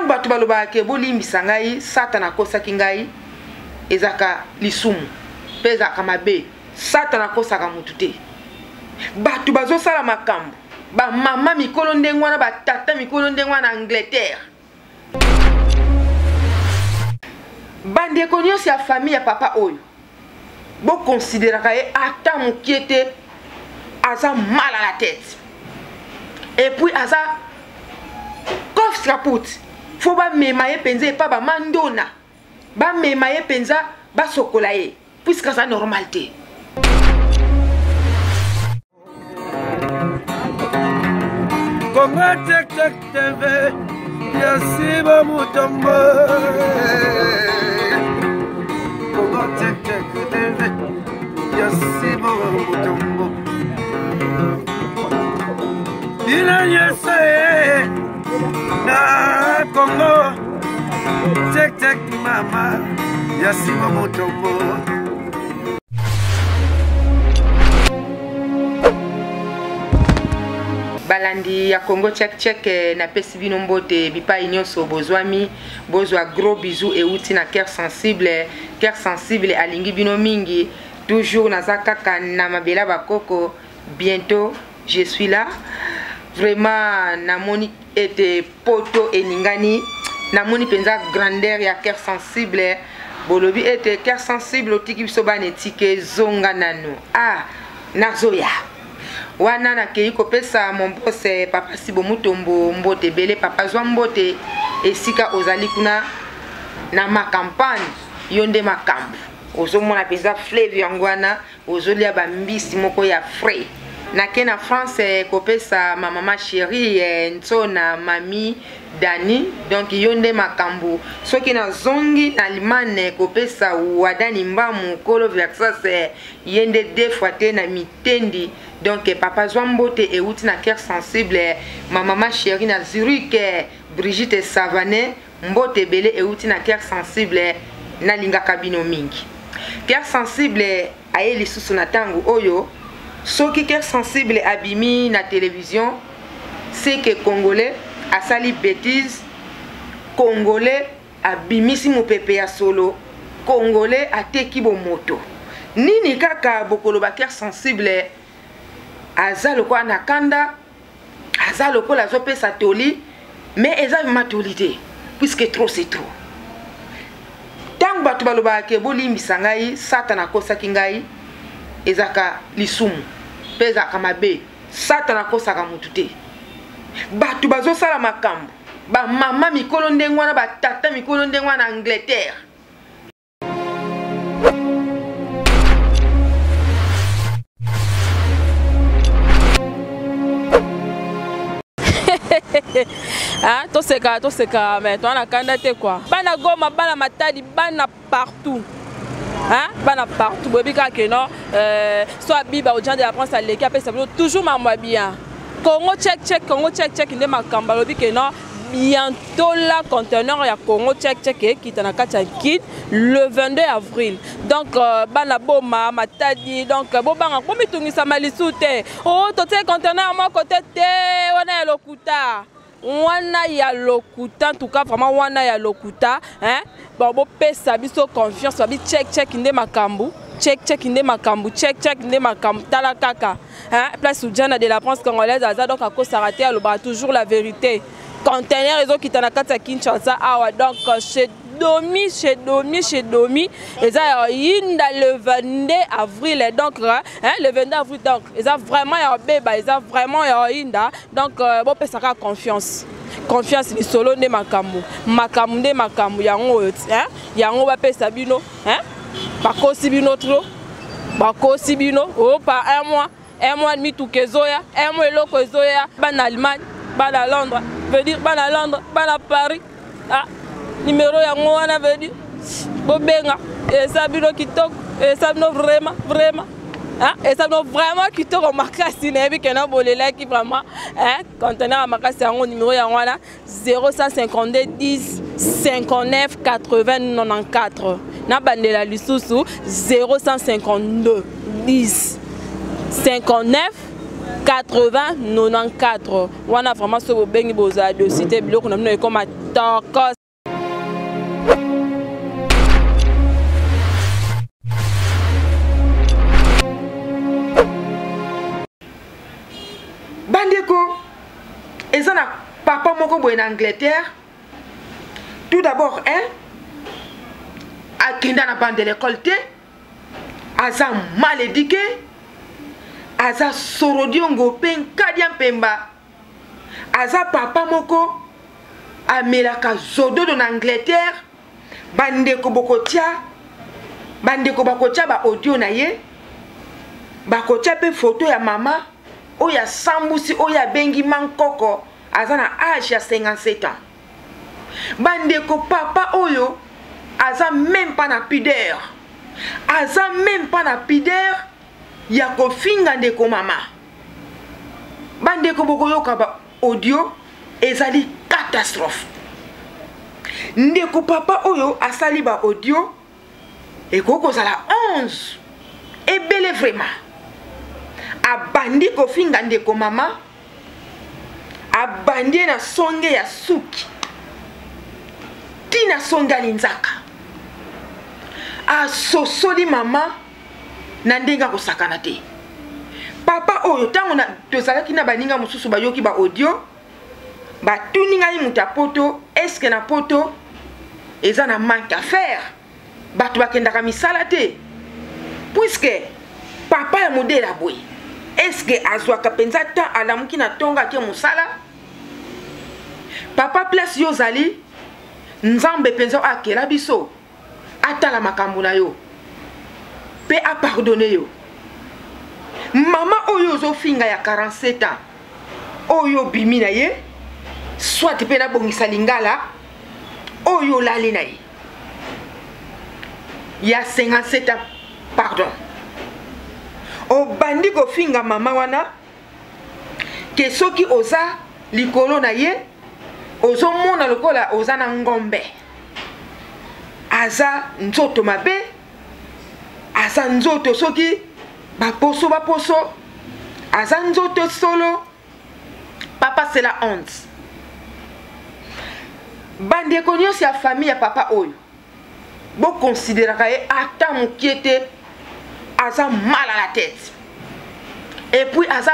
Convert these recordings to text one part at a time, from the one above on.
Tango batu baloba ke bolimbisa ngai Satana akosaki ngai ezaka lisumu peza kamabe Satana akosaka mutu te. Batu bazosala makambo ba mama mikolo ndengwana ba tata mikolo ndengwana Angleterre. Bande konyosi ya famille ya papa oyo bo considéraka ye ata mukiete aza mal à la tête. Et puis aza kof straput faut ba memaye penza pa ba mandona ba memaye penza ba sokola ye puisque ça normalité. Congo Check Check TV Yasiba Mutombo. Congo Check Check TV Yasiba Mutombo. Dina yese na Congo Check Check mama Yasiba Mutombo. Balandi ya Congo Check Check na pesi bino mbote bipa nyonso bozwami bozwa gros bisous et outi na cœur sensible alingi bino mingi toujours naza kaka na mabela bakoko. Bientôt je suis là vraiment namoni ete poto eningani namoni penza grandeur ya cœur sensible bolobi ete cœur sensible otiki biso banetike zonga nano nazoya wana na kei kopesa mon boss papa Sibo Mutombo mbote bele papa zwa mbote esika ozali kuna na makampagne yonde makambu ozomona pesa flave yangwana ozolia ba mbisi moko ya frais na kena France kopesa ma maman chérie nsona mami Dani donc yonde makambu soki na zongi na limane kopesa wadani mbamu kolo versas yende deux fois te na mitendi donc papa Zwambote et outi na cœur sensible ma maman chérie na Zurich Brigitte Savané mbote belé et outi na cœur sensible na linga kabino mingi cœur sensible aye lisusu na tango oyo soki cœur sensible abimi na télévision c'est que congolais asali bêtise congolais abimisi mopepe ya solo congolais ateki bo moto nini kaka bokolo ba cœur sensible azalo kwa nakanda azalo ko la zopesa toli mais eza matolité puisque trop c'est trop tango batu baloba ke bolimbisa ngai Satana akosaki ngai ezaka lisumu peza kamabe Satana akosaka mutu te. Batu bazosala makambo ba mama mikolo ndengwana ba tata mikolo ndengwana Angleterre. Toseka mais toi na kandate quoi. Bana Goma, bana Matadi, bana partout. Bana partout. Bobika que non soit biba aux gens de la France à l'équipe ça toujours ma bien. Congo Check Check inde makamba lobi que non bientôt la conteneur ya Congo Check Check qui tana kacha kit le 22 avril. Donc bana boma Matadi donc bobanga ko mitungisa malisute. Oh tote conteneur moi côté te wana ya lokuta. Wana ya lokuta en tout cas vraiment wana ya lokuta bon bo pesa biso confiance babi check inde makambu check inde makambu tala kaka place Oudjana de la France congolaise aza donc à cause s'arrêter à l'obra toujours la vérité conteneur les autres qui tana kata Kinshasa awa donc chez Domi et ça inda le 22 avril donc le 22 avril donc ils ont vraiment ya beba ils ont vraiment ya inda donc bon pesaka confiance ni solo ne makambu nde makambu yango yango ba pesa bino bakosi bino trop bakosi bino pa un mois demi tout kezoya un mois eloko ezoya bana Allemagne bana Londres veut dire bana Londres bana Paris numéro yango wana veut dire bobenga et ça bino kitoko et ça bino vraiment et ça bino vraiment kitoko makasi na yebi kena bolela ki vraiment conteneur makasi yango numéro yango wana 0152 10 59 80 94 na bandela lisusu 0152 10 59 80 94. Wana vraiment ce bobengi boza de cité biloko na bino comme toko. Bandeko ezana papa moko boye en Angleterre. Tout d'abord akenda na bande de l'école te aza mal éduqué aza sorodiongo penkadia pemba aza papa moko amelaka zodo en Angleterre bandeko bokotia ba audio na ye bakotia pe photo ya mama oya sambusi oya bengi mankoko aza na âge ya 57 ans bandeko papa oyo aza même pas na pudeur aza même pas na pudeur ya kofinga ndeko mama bandeko bokoyoka ba audio ezali catastrophe ndeko papa oyo asali ba audio ekokozala 11 ebele vraiment abandi kofinga ndeko mama abandi na songe ya suki tina songa linzaka asosoli mama na ndenga kosakana te papa oyo tango na tozalaki na baninga mosusu bayoki ba audio batuni ngai mutu ya poto eske na poto eza na manque à faire bato bakendaka misala te puisque papa ya modele aboye eske azwaka mpenza temps alamuki na ntongo ake mosala papa place yo ozali nzambe mpenza akela biso atala makambo na yo pe apardonne yo mama oyo ozofinga ya 47 ans oyo bimi na ye soit pe na bongisa lingala oyo lali na ye ya 57 ans pardon obandi kofinga mama wana ke soki oza likolo na ye ozomona lokola oza na ngombe aza nzoto mabe aza nzoto soki baposo aza nzoto solo papa c'est la honte bandeko nyonso ya famille ya papa oyo bokonsideraka ye ata mokie te aza mal à la tête et puis aza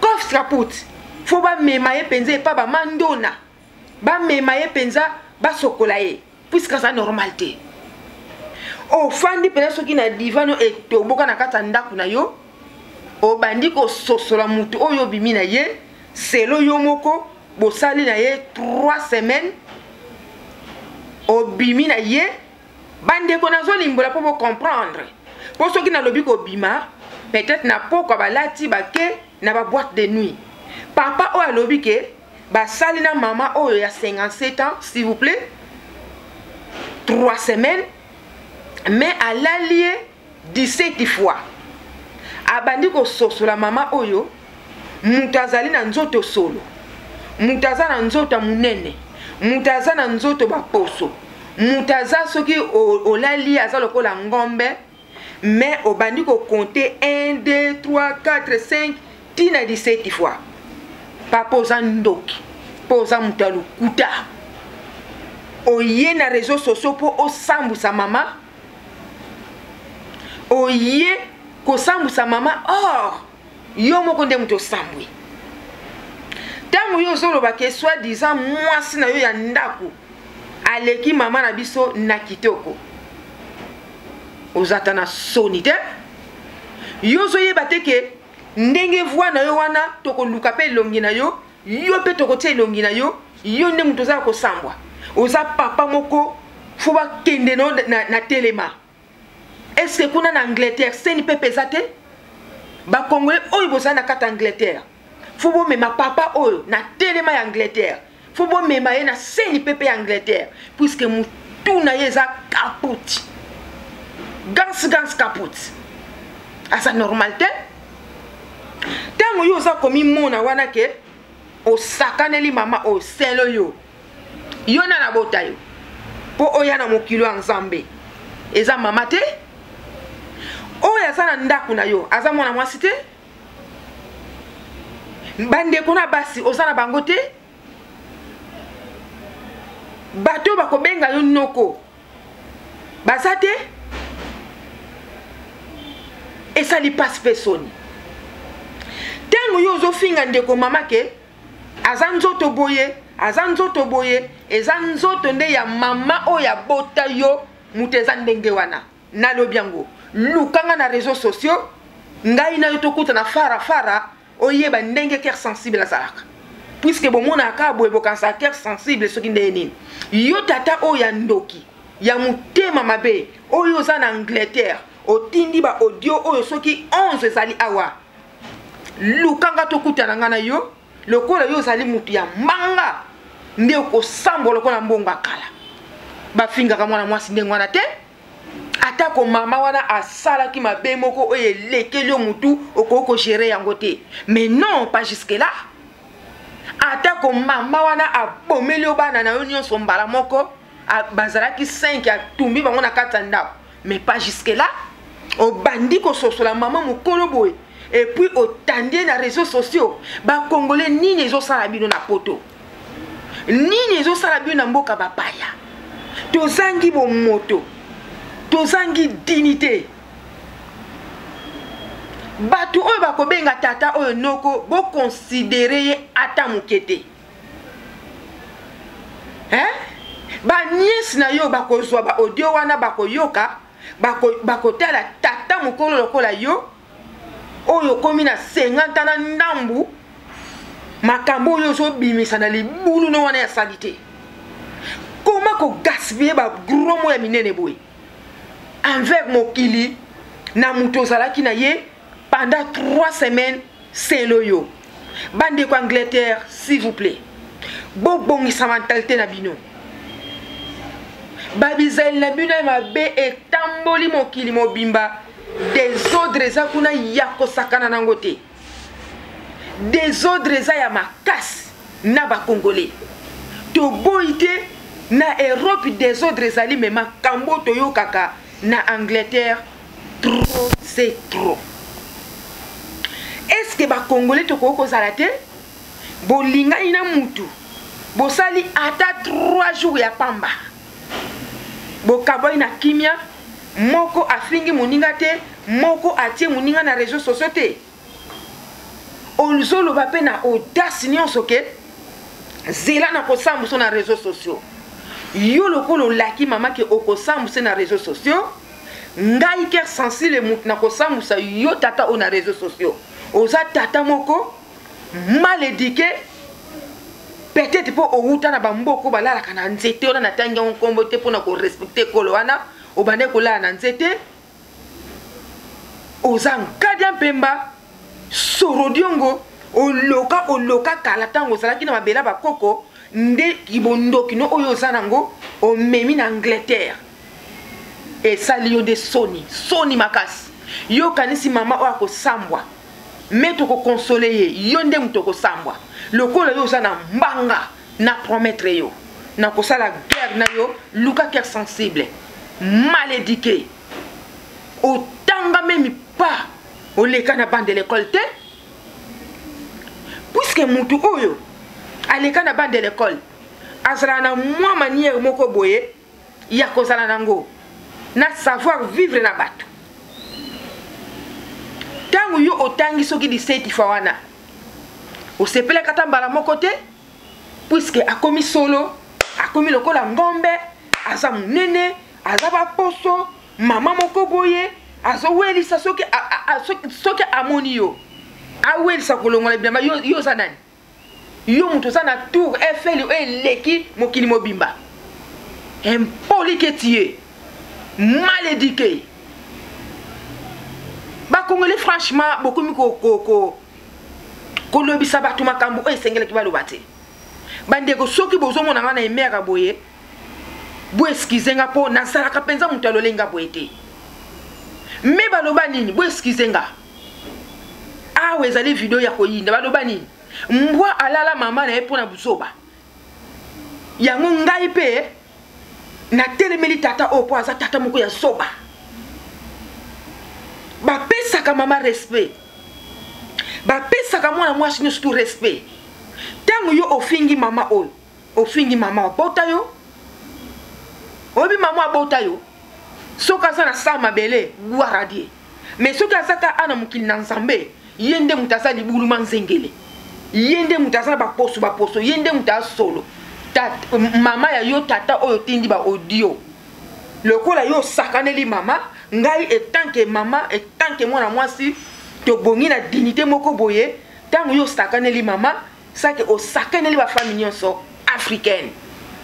coffre kaput faut bamema ye penza epa bamandona bamema ye penza basokola ye puisque aza normal te ofandi mpenza soki na divano etoboka na kati ya ndako na yo obandi kososola mutu oyo obimi na ye selo yo moko bosali na ye 3 semaines obimi na ye bandeko nazolimbola mpo bocomprendre mpo soki nalobi kobima peut-être na pokwa balati bake na baboîte de nuit papa oyo alobi ke basali na mama oyo ya 57 ans s'il vous plaît 3 semaines mais alali ye 17 fois abandi kososola mama oyo mutu azali na nzoto solo mutu aza na nzoto ya munene mutu aza na nzoto baposo mutu aza soki olali aza lokola ngombe mais obandi kokonte 1 2 3 4 5 tina 17 fois papa oza ndoki mpo oza mutu ya lokuta oye na réseaux sociaux mpo osambusa mama oye kosambusa mama or yo moko nde mutu osambwi ntango yo ozoloba ke soi-disant mwasi na yo ya ndako aleki mama na biso na kitoko ozata na soni te yo ozoyeba te ke ndenge voi na yo wana tokoluka mpe elongi na yo yo mpe tokotia elongi na yo yo nde mutu ozala kosambwa oza papa moko fo bakende na telema eske kuna na Angleterre seni mpe peza te bakongole oyo bozala na kati ya Angleterre fo bomema papa oyo na telema ya Angleterre fo bomema ye na seni mpe ya Angleterre puisque mutu na ye eza kaput gans kaput asa normal te ntango yo oza komimona wana ke osakaneli mama oselo yo na nabota yo mpo oya na mokilo ya nzambe eza mama te oyo aza na ndako na yo aza mwana mwasi te bande kona basi ozana bangote bato bako benga yo noko bazate et ça li passe personne tango yo zo finga ndeko mama ke azanzoto boye ezanzoto nde ya mama o ya bota yo muteza ndenge wana nalobi yango lukanga na réseaux sociaux ngai na yo tokuta na fara oyeba ndenge cœur sensible azalaka puisque bomona aka boye bokanisa cœur sensible soki nde nini yo tata o ya ndoki ya mutema mabe oyo za na Angleterre otindi ba audio oyo soki 11 ezali awa lukanga tokuta na ngana yo lokola yo zali mutu ya manga nde okosambo lokola mbongo akala bafingaka mwana mwasi ndenge wana te atako mama wana asalaki mabe moko oyo elekeli yo mutu okoko gérer yango te mais non pas jusque là atako mama wana abomeli yo bana na yo nyonso mbala moko bazalaki 5 atumbi bango na kati ya ndako mais pas jusque là obandi kososola mama mokolo boye et puis otandie na réseaux sociaux ba congolais nini ezosala bino na poto nini ezosala bino na mboka bapaya tozangi bomoto tozangi dignité bato oyo bakobenga tata oyo noko boconsidere ye ata mokete baniesi na yo bakozwa ba audio wana bakoyoka bakotala tata mokolo lokola yo oyo komi na 50 na ndambu makambo oyo ozobimisa na libulu no wana ya salite koma kogaspiller ba gros moya minene boye envers mokili na mutu ozalaki na ye pendant 3 semaines selo yo bande ko Angleterre s'il vous plaît bobongisa mentalité na bino babizali na bino mabe etamboli mokili mobimba desordre eza kuna ya kosakana nango te desordre eza ya makasi na bakongolais toboyi te na Europe desordre ezali me makambo toyokaka na Angleterre trop c'est trop. Est-ce que bakongolais tokoki kozala te bolingani na mutu bosali ata 3 jours ya pamba bokaboyi na kimia moko afingi moninga te moko atie moninga na réseaux sociaux te olzoloba pe na audace nyonso ke zela na kosambusa na réseaux sociaux yo lokolo laki mama ke okosambusa na réseaux sociaux ngai cœur sensible mutu na kosambusa yo tata o na réseaux sociaux oza tata moko mal éduqué peut-être po outa na bamboko balalaka na nzete ona na tangi nkombo te pona ko respecter kolo wana obande kola na nzete oza nkadia mpemba sorodiongo oloka kala tango zalaki na mabela bakoko nde kibondoki no oyo oza nango omemi na Angleterre esali yo de soni makasi yo kanisi mama oyo akosambwa me tokokonsole ye yo nde mutu okosambwa lokola yo oza na mbanga na promettre yo na kosala guerre na yo luka cœur sensible mal éduqué otanga même pas oleka na bande de l'école te puisque mutu oyo aleka na bande de l'école azala na mwa manière moko boye ya kozala nango na savoir vivre na bato tango yo otangi soki 17 fois wana osepele kata mbala moko te puisque akomi solo akomi lokola ngombe aza munene aza baposo mama moko boye azowelisa soki amoni yo awelisa kolongola bilamba yo za nani yo mutu oza na tour Eiffel oyo eleki mokili mobimba impoli ke tie mal éduqué bakongole franchement bokomi kolobisa bato makambo oyo esengelaki baloba te bandeko soki bozomona nga na emera boye bo eskize nga mpo nazalaka mpenza moto alolenga boye te me baloba nini bo eskize nga awa ezali video ya koyinda baloba nini mbwa alala mama na ye mpo na buzoba yango ngai mpe natelemeli tata oyo mpo aza tata moko ya zoba bapesaka mama respect ba pesa ka mwana mwasi no surtout respect tango yo ofingi mama oyo ofingi mama bota yo obi mama bota yo soka sana sama bele guaradie mais soka saka ana mukili na nzambe yende mutasa libulu manzengele yende mutasa ba poso yende mutasa solo mama ya yo tata oyo tindi ba audio lokola yo sakaneli mama ngai etant que mama etant que mwana mwasi to bongi na dignité moko boye tango yo sakaneli mama sake o sakaneli ba famille nyonso africaine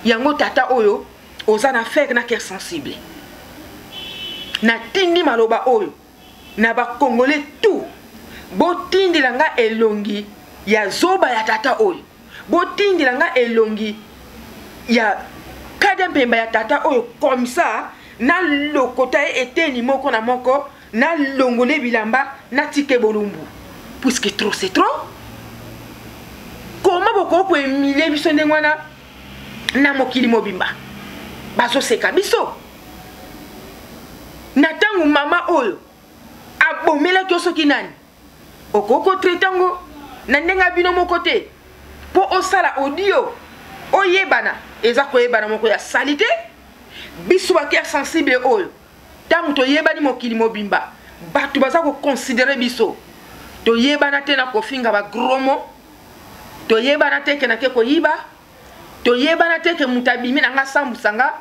yango tata oyo ozana faire na cœur sensible na tindi maloba oyo na ba congolais tout bo tindi langa elongi ya zoba ya tata oyo bo tindi langa elongi ya kada mpemba ya tata oyo comme ça na lokota eteni moko na moko na longole bilamba na tike bolumbu puisque trop c'est trop comment boko po emilie biso ndengwana na mokili mobimba bazo seka biso na tangu mama oyo abomela toso kinani okoko tretango na ndenga bino moko te po osala audio oyebana eza koyebana moko ya salite biso ba cœur sensible oyo tangu toyebani mokili mobimba batu baza ko considérer biso toyebana te na kofinga ba gromo toyebana te ke na ke koyiba toyebana te ke mutabimi na nga sambusanga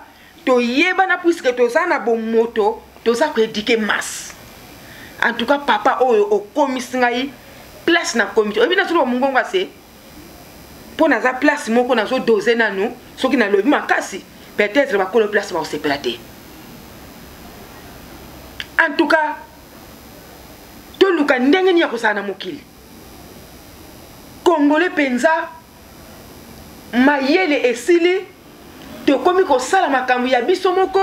toyebana puisque tozana bo moto toza ko éduquer masse en tout cas papa oyo okomisingai place na comité obina solo mungonga se pour naza place moko nazo doser nanu soki na lobi makasi peut-être ba ko le place ba se plater en tout cas to luka ndenge ni ya kosana mokili congolais penza mayele esili to komi ko sala makambo ya biso moko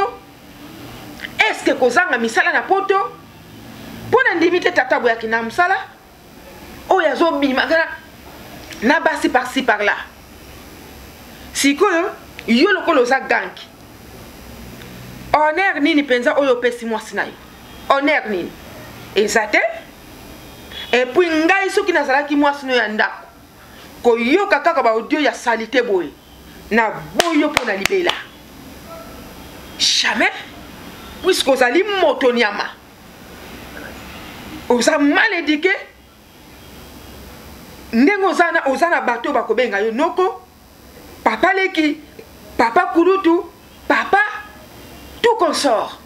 est-ce que kozanga misala na poto pona ndimite tata boya kina musala o ya zo bima na basi par-ci par-là sikoyo yo lokolo za ganki honneur nini penza oyo pesi mwasi na yo honneur nini ezate et puis ngai soki nazalaki mwasi no ya ndako koyoka kaka ba audio ya salite boye na boyo pona libela jamais puisque ozali moto nyama oza mal éduqué ndenge ozana bato bakobenga yo noko papa leki papa kulutu papa tout consort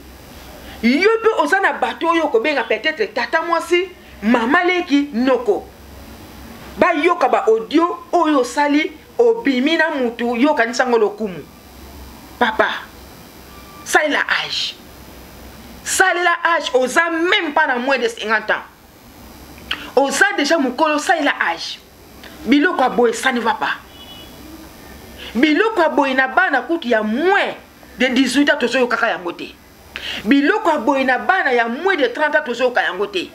yo pe ozana bato yo kobenga peut-être tata mwasi mama leki noko ba yoka ba audio oyo sali obimina mutu yo kanisa ngolo kumu papa ça est la âge osa même pas dans moins de 50 ans osa déjà mukolo ça est la âge biloko aboy ça ne va pas biloko aboy na bana kutu ya moins de 18 ans tozo kaka ya ngote biloko aboy na bana ya moins de 30 ans tozo kaka ya ngote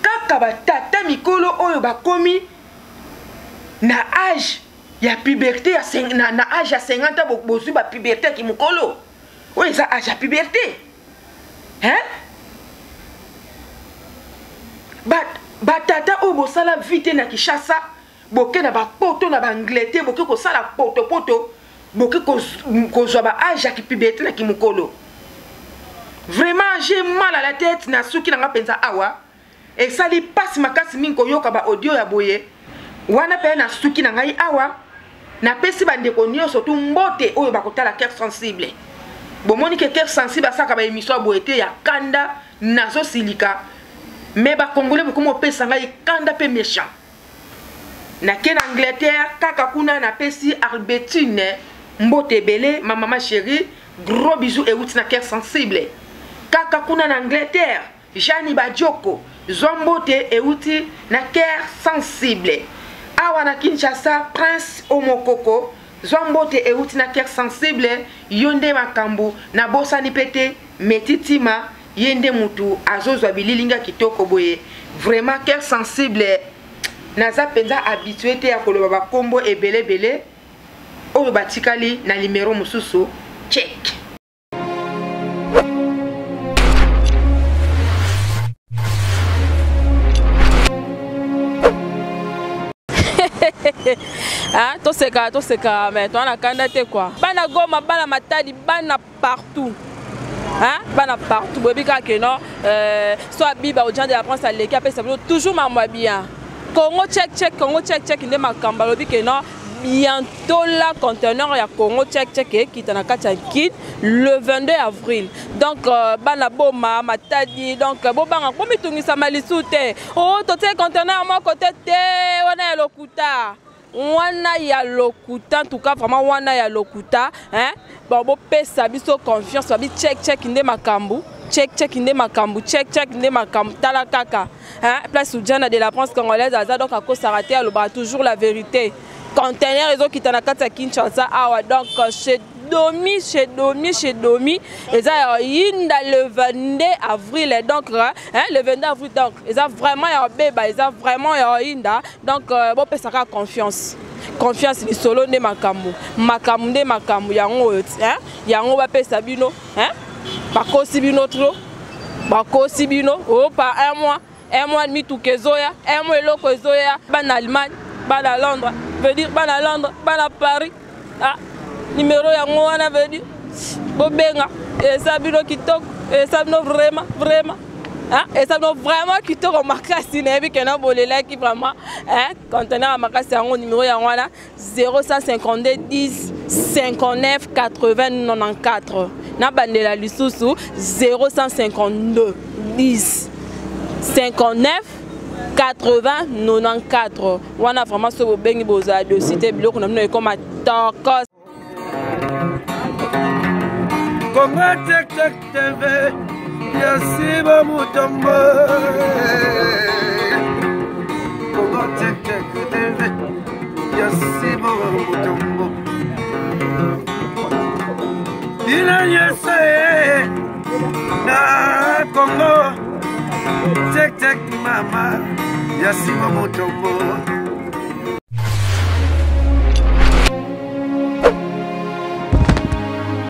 kaka ba tata mikolo oyo bakomi na âge ya puberté ya na âge ya 50 ans bozu ba puberté ki mukolo oyo ça âge ya puberté hein batata oyo bosala vite na Kinshasa boke na bapoto na baangleterre boke kosala poto boke kozwa ba âge ya puberté na kimokolo vraiment j'ai mal à la tête na suki na nga penza awa et sali passe makasi mingi koyoka ba audio ya boye wana pe na suki na ngai awa na pesi bandeko nyonso tu mbote oyo bakotala cœur sensible bomoni ke cœur sensible asaka ba émission boete ya kanda nazo silika mais ba congolais beaucoup mo pesa ngai kanda pe méchant na ken Angleterre kaka kuna na pesi Albertine mbote belé ma maman chérie gros bisous et outi na cœur sensible kaka kuna na Angleterre Jani Badioko zombote et outi na cœur sensible awa na Kinshasa Prince Omokoko zombote et outi na cœur sensible yonde makambu na bosani pete metitima yende mutu azozwa bililinga kitoko boye vraiment cœur sensible naza penza habitué te ya koloba ba kombo ebele oyo batikali na numéro mususu check. toseka mais toana kanda te quoi bana Goma bana Matadi bana partout hein bana partout bobika que non soit biba aux gens de la France à l'équipe après ça toujours ma bien Congo check Congo check inde makamba lobi que non bientôt la conteneur ya Congo check qui est en kit le 22 avril donc bana boma Matadi donc bobanga komi tungisa malisute oh tote conteneur moi côté te wana ya lokuta wana ya lokuta en tout cas vraiment wana ya lokuta hein bon bo pesa biso confiance babi check inde makambu check inde makambu check inde makambu tala kaka hein place Soudjana de la France congolaise aza donc à cause s'arrêter à l'obra toujours la vérité conteneur les autres qui t'en a kata Kinshasa awa donc chez Domi et ça le 22 avril donc hein le 22 avril donc ils ont vraiment un bébé ils ont vraiment inda donc bon pesaka confiance les solo de makambu de makambu yango hein yango ba pesa bino hein bakosi bino trop bakosi bino oh pas un mois et demi tout kezoya un mois eloko ezoya ban Allemagne ban à Londres veut dire ban à Londres ban à Paris ah numéro yango wana veut dire bobenga et ça bino kitoko et ça bino vraiment hein et ça bino vraiment kitoko makasi na yebi kena bolela ki vraiment hein conteneur makasi yango numéro yango wana 0152 10 59 80 94 na bandela lisusu 0152 10 59 80 94 wana vraiment so bobengi boza de cité biloko na bino comme tokos Congo Check TV Yasiba Mutombo Congo Check TV Yasiba Mutombo Dina Yese Na Congo Check Mama Yasiba Mutombo